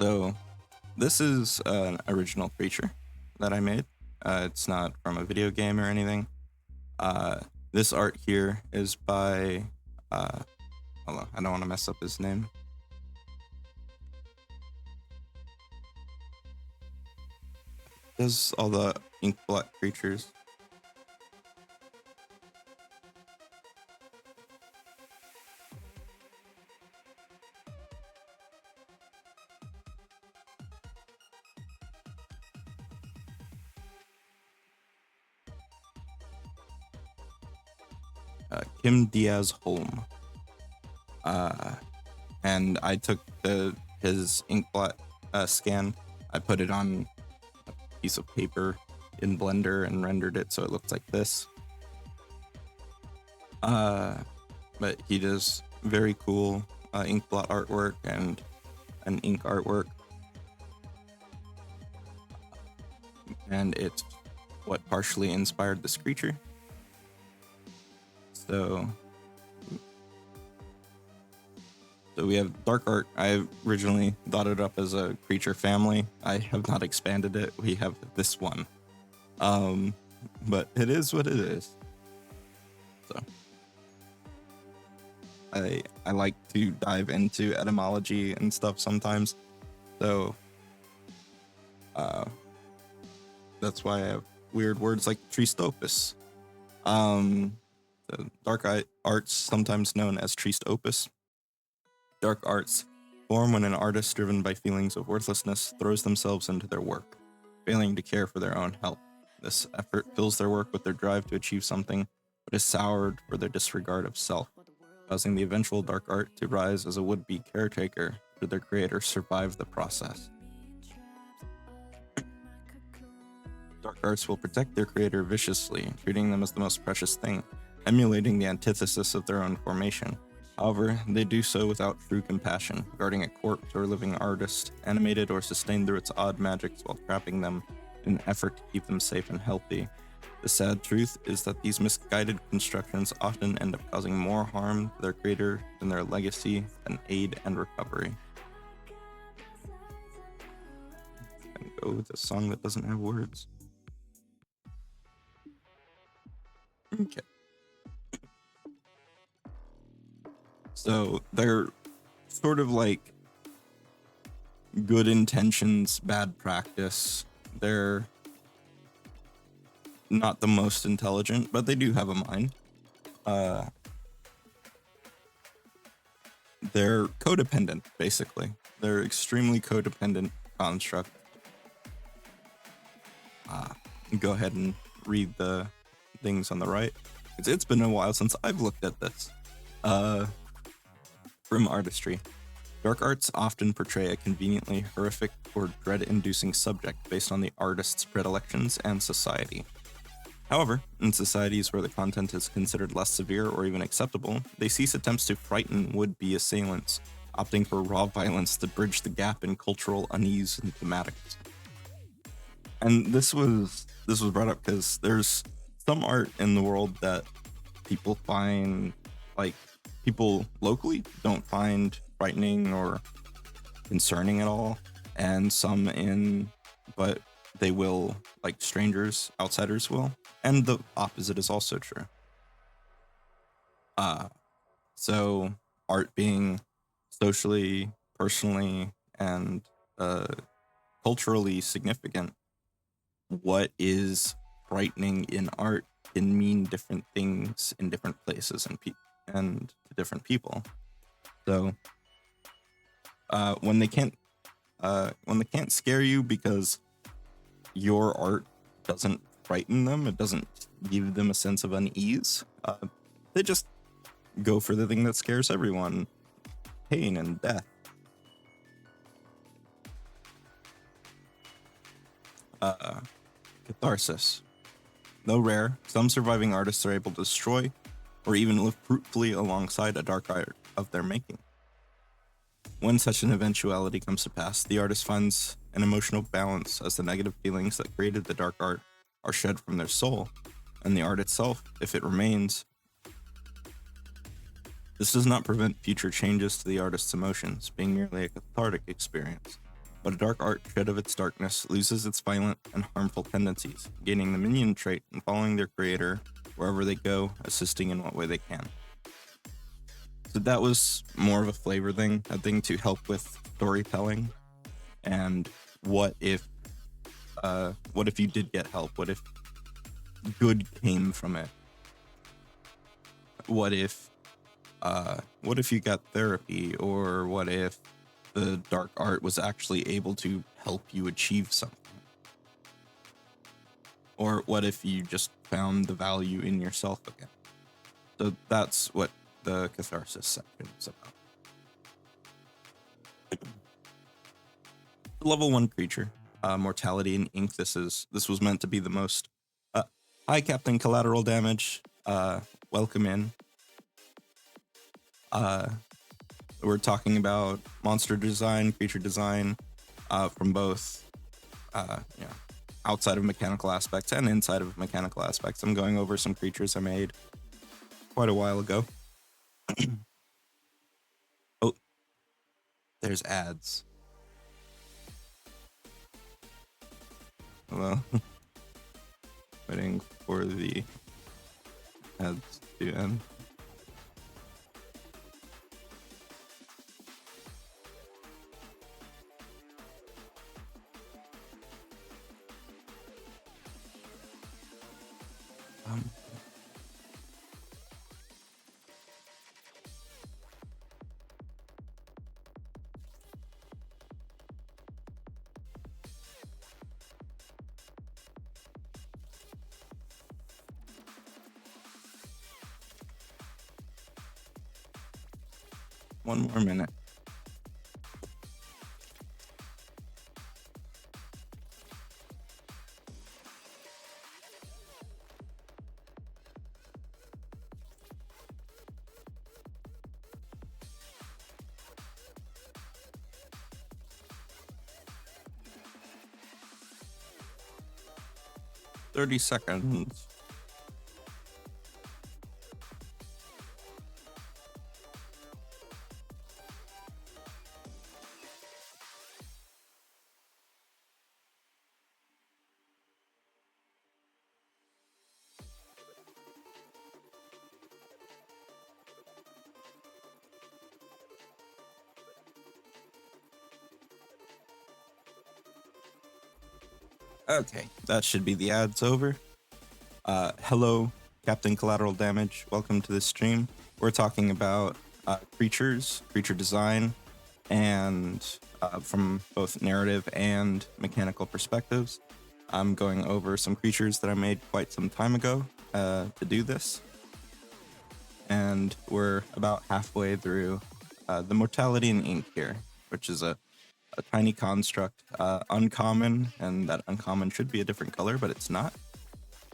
So this is an original creature that I made. It's not from a video game or anything. This art here is by, hold on, I don't want to mess up his name. Does all the ink blot creatures. Kim Diaz Holm. And I took his inkblot scan. I put it on a piece of paper in Blender and rendered it so it looks like this. But he does very cool inkblot artwork and an ink artwork. And it's what partially inspired this creature. So we have dark art. I originally thought it up as a creature family. I have not expanded it. We have this one. But it is what it is. So I like to dive into etymology and stuff sometimes. So that's why I have weird words like tristopus. The dark arts, sometimes known as triste opus. Dark arts form when an artist driven by feelings of worthlessness throws themselves into their work, failing to care for their own health. This effort fills their work with their drive to achieve something, but is soured for their disregard of self, causing the eventual dark art to rise as a would-be caretaker should their creator survive the process. Dark arts will protect their creator viciously, treating them as the most precious thing, emulating the antithesis of their own formation. However, they do so without true compassion, guarding a corpse or living artist, animated or sustained through its odd magics while trapping them in an effort to keep them safe and healthy. The sad truth is that these misguided constructions often end up causing more harm to their creator than their legacy and aid and recovery. And go with a song that doesn't have words. Okay. So they're sort of like good intentions, bad practice. They're not the most intelligent, but they do have a mind. They're codependent, basically. They're extremely codependent construct. Go ahead and read the things on the right. It's been a while since I've looked at this. From artistry. Dark arts often portray a conveniently horrific or dread-inducing subject based on the artist's predilections and society. However, in societies where the content is considered less severe or even acceptable, they cease attempts to frighten would-be assailants, opting for raw violence to bridge the gap in cultural unease and thematics. And this was brought up because there's some art in the world that people find, like, people locally don't find frightening or concerning at all, and but they will, like strangers, outsiders will, and the opposite is also true. So art being socially, personally, and culturally significant, what is frightening in art can mean different things in different places and to different people. So when they can't scare you because your art doesn't frighten them, it doesn't give them a sense of unease, they just go for the thing that scares everyone: pain and death. Catharsis. Though rare, some surviving artists are able to destroy or even live fruitfully alongside a dark art of their making. When such an eventuality comes to pass, the artist finds an emotional balance as the negative feelings that created the dark art are shed from their soul, and the art itself, if it remains. This does not prevent future changes to the artist's emotions, being merely a cathartic experience. But a dark art shed of its darkness loses its violent and harmful tendencies, gaining the minion trait and following their creator wherever they go, assisting in what way they can. So that was more of a flavor thing, a thing to help with storytelling. And what if you did get help? What if good came from it? What if you got therapy? Or what if the dark art was actually able to help you achieve something? Or what if you just found the value in yourself again? So that's what the catharsis section is about. Level 1 creature, Mortality in Ink. This was meant to be the most hi Captain Collateral Damage. Welcome in. We're talking about monster design, creature design, from both outside of mechanical aspects and inside of mechanical aspects. I'm going over some creatures I made quite a while ago. Oh, there's ads. Well, waiting for the ads to end. One more minute. "30 seconds. Okay, that should be the ads over. Hello, Captain Collateral Damage. Welcome to this stream. We're talking about creatures, creature design, and from both narrative and mechanical perspectives. I'm going over some creatures that I made quite some time ago to do this. And we're about halfway through the Mortality in Ink here, which is a tiny construct, uncommon, and that uncommon should be a different color, but it's not.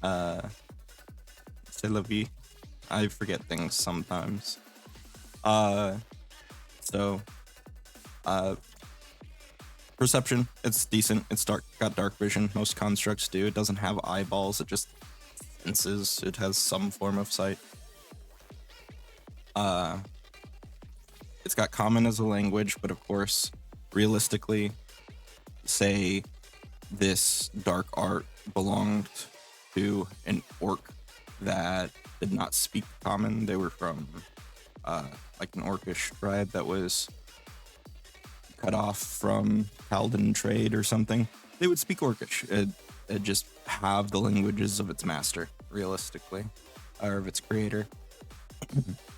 C'est la vie. I forget things sometimes. Perception, it's decent. It's got dark vision. Most constructs do. It doesn't have eyeballs. It just senses. It has some form of sight. It's got common as a language, but of course, realistically, say this dark art belonged to an orc that did not speak common. They were from like an orcish tribe that was cut off from Halden trade or something. They would speak orcish. It just have the languages of its master, realistically, or of its creator.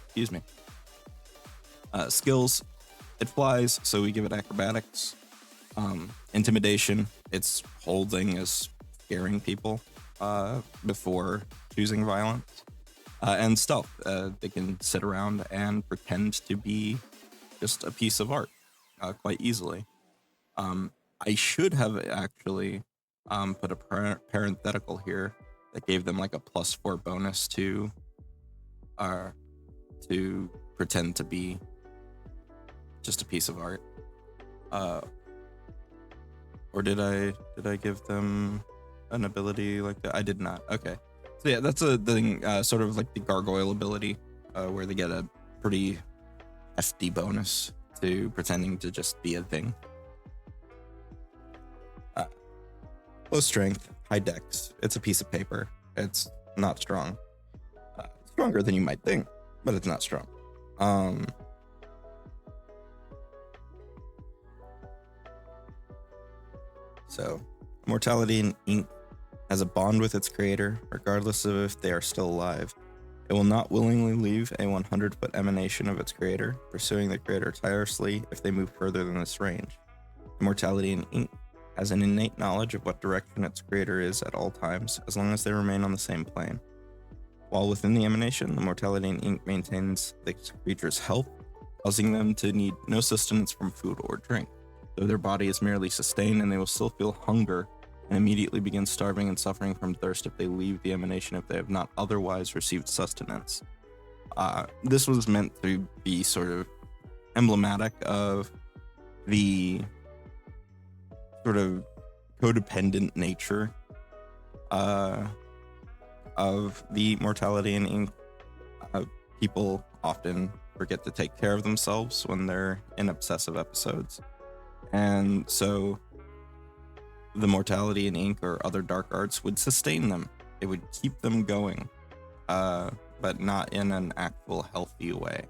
Excuse me. Skills, it flies, so we give it acrobatics. Intimidation, its whole thing is scaring people before choosing violence. And stealth, they can sit around and pretend to be just a piece of art quite easily. I should have actually put a parenthetical here that gave them like a +4 bonus to pretend to be just a piece of art. Or did I give them an ability like that? I did not. Okay. So yeah, that's a thing, sort of like the gargoyle ability, where they get a pretty hefty bonus to pretending to just be a thing. Low strength, high dex. It's a piece of paper. It's not strong. Stronger than you might think, but it's not strong. So, Mortality in Ink has a bond with its creator, regardless of if they are still alive. It will not willingly leave a 100-foot emanation of its creator, pursuing the creator tirelessly if they move further than this range. Mortality in Ink has an innate knowledge of what direction its creator is at all times, as long as they remain on the same plane. While within the emanation, the Mortality in Ink maintains the creature's health, causing them to need no sustenance from food or drink, though their body is merely sustained and they will still feel hunger and immediately begin starving and suffering from thirst if they leave the emanation if they have not otherwise received sustenance. This was meant to be sort of emblematic of the sort of codependent nature of the Mortality in Ink. People often forget to take care of themselves when they're in obsessive episodes. And so the Mortality in Ink or other dark arts would sustain them. It would keep them going, but not in an actual healthy way,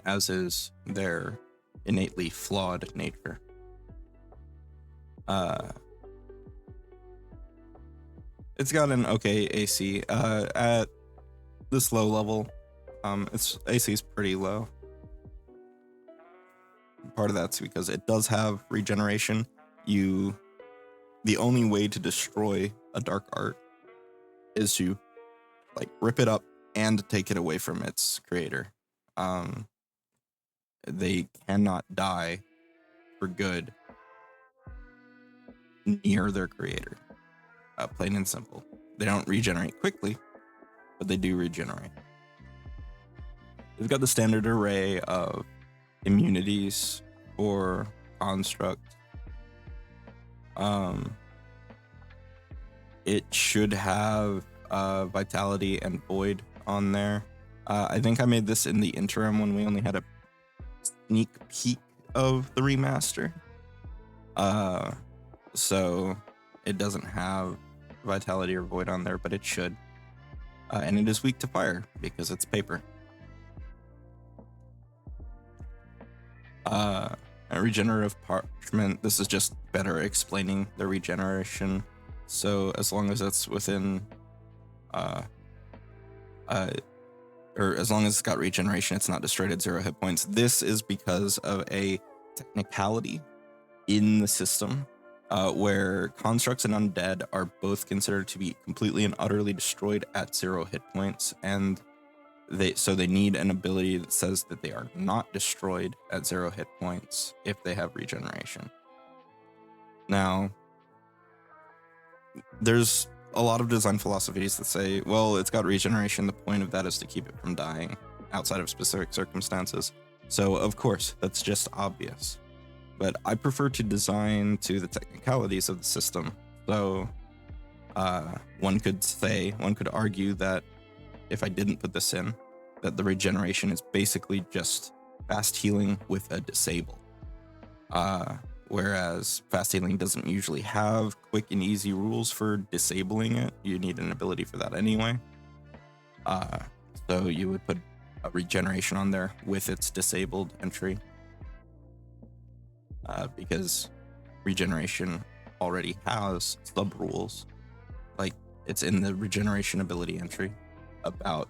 as is their innately flawed nature. It's got an okay AC. At this low level, its AC is pretty low. Part of that's because it does have regeneration. The only way to destroy a dark art is to like rip it up and take it away from its creator. They cannot die for good near their creator. Plain and simple. They don't regenerate quickly, but they do regenerate. They've got the standard array of immunities for construct. It should have vitality and void on there. I think I made this in the interim when we only had a sneak peek of the remaster. So it doesn't have vitality or void on there, but it should. And it is weak to fire because it's paper. Regenerative parchment. This is just better explaining the regeneration. So as long as it's within, or as long as it's got regeneration, it's not destroyed at 0 hit points. This is because of a technicality in the system, where constructs and undead are both considered to be completely and utterly destroyed at 0 hit points, and they need an ability that says that they are not destroyed at 0 hit points if they have regeneration. Now, there's a lot of design philosophies that say, well, it's got regeneration, the point of that is to keep it from dying outside of specific circumstances. So, of course, that's just obvious. But I prefer to design to the technicalities of the system. So, one could argue that if I didn't put this in, that the regeneration is basically just fast healing with a disable. Whereas fast healing doesn't usually have quick and easy rules for disabling it. You need an ability for that anyway. So you would put a regeneration on there with its disabled entry. Because regeneration already has sub rules. Like, it's in the regeneration ability entry about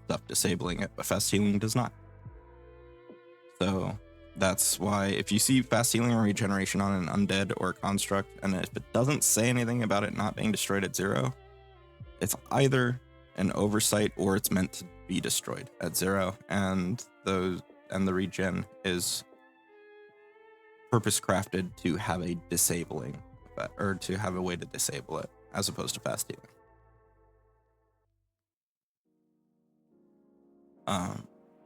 stuff disabling it, but fast healing does not. So that's why if you see fast healing or regeneration on an undead or a construct, and if it doesn't say anything about it not being destroyed at 0, it's either an oversight or it's meant to be destroyed at 0, and the regen is purpose crafted to have a disabling, or to have a way to disable it, as opposed to fast healing.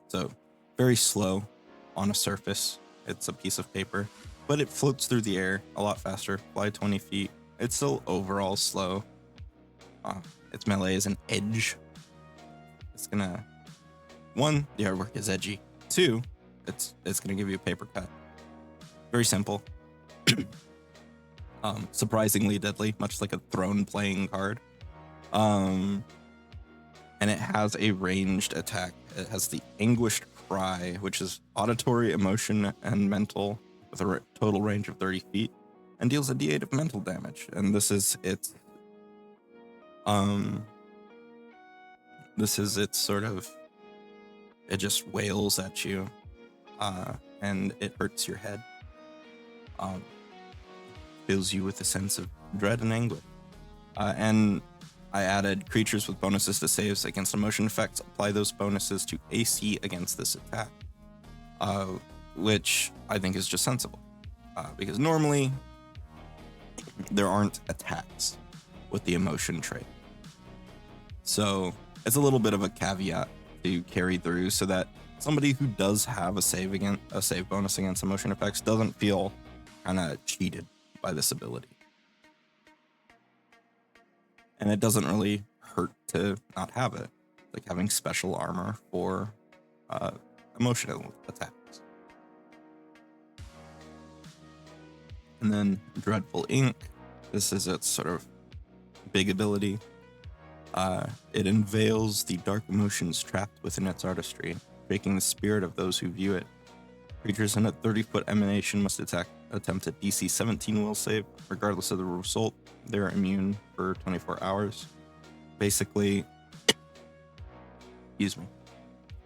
So very slow on a surface. It's a piece of paper, but it floats through the air a lot faster. Fly 20 feet. It's still overall slow. Its melee is an edge. It's gonna, 1, the artwork is edgy. 2, it's gonna give you a paper cut. Very simple. Surprisingly deadly, much like a throne playing card. And it has a ranged attack. It has the Anguished Cry, which is auditory, emotion, and mental, with a total range of 30 feet, and deals a d8 of mental damage. And this is its sort of, it just wails at you, and it hurts your head. Fills you with a sense of dread and anguish. And I added creatures with bonuses to saves against emotion effects. Apply those bonuses to AC against this attack, which I think is just sensible, because normally there aren't attacks with the emotion trait. So it's a little bit of a caveat to carry through, so that somebody who does have a save bonus against emotion effects doesn't feel kind of cheated by this ability. And it doesn't really hurt to not have it, like having special armor for emotional attacks. And then Dreadful Ink. This is its sort of big ability. It unveils the dark emotions trapped within its artistry, breaking the spirit of those who view it. Creatures in a 30-foot emanation must attempt a DC 17 will save. Regardless of the result, they're immune for 24 hours. Basically,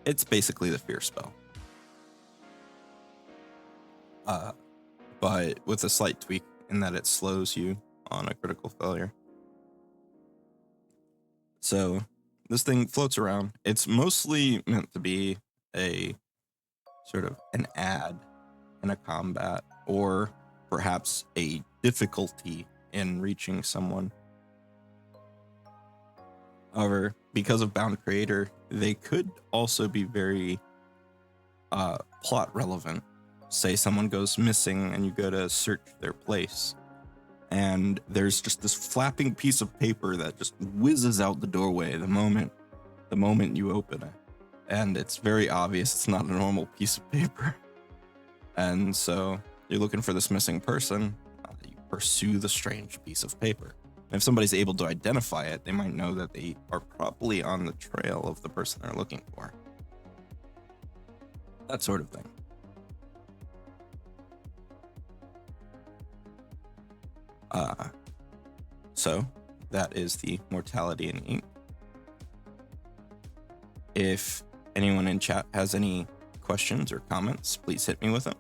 it's basically the fear spell. But with a slight tweak in that it slows you on a critical failure. So this thing floats around. It's mostly meant to be a sort of an ad in a combat, or perhaps a difficulty in reaching someone. However, because of Bound Creator, they could also be very plot relevant. Say someone goes missing and you go to search their place, and there's just this flapping piece of paper that just whizzes out the doorway the moment you open it. And it's very obvious it's not a normal piece of paper. And so you're looking for this missing person, you pursue the strange piece of paper. And if somebody's able to identify it, they might know that they are probably on the trail of the person they're looking for. That sort of thing. So that is the Mortality in Ink. If anyone in chat has any questions or comments, please hit me with them.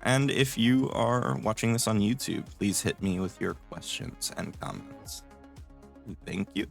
And if you are watching this on YouTube, please hit me with your questions and comments. Thank you.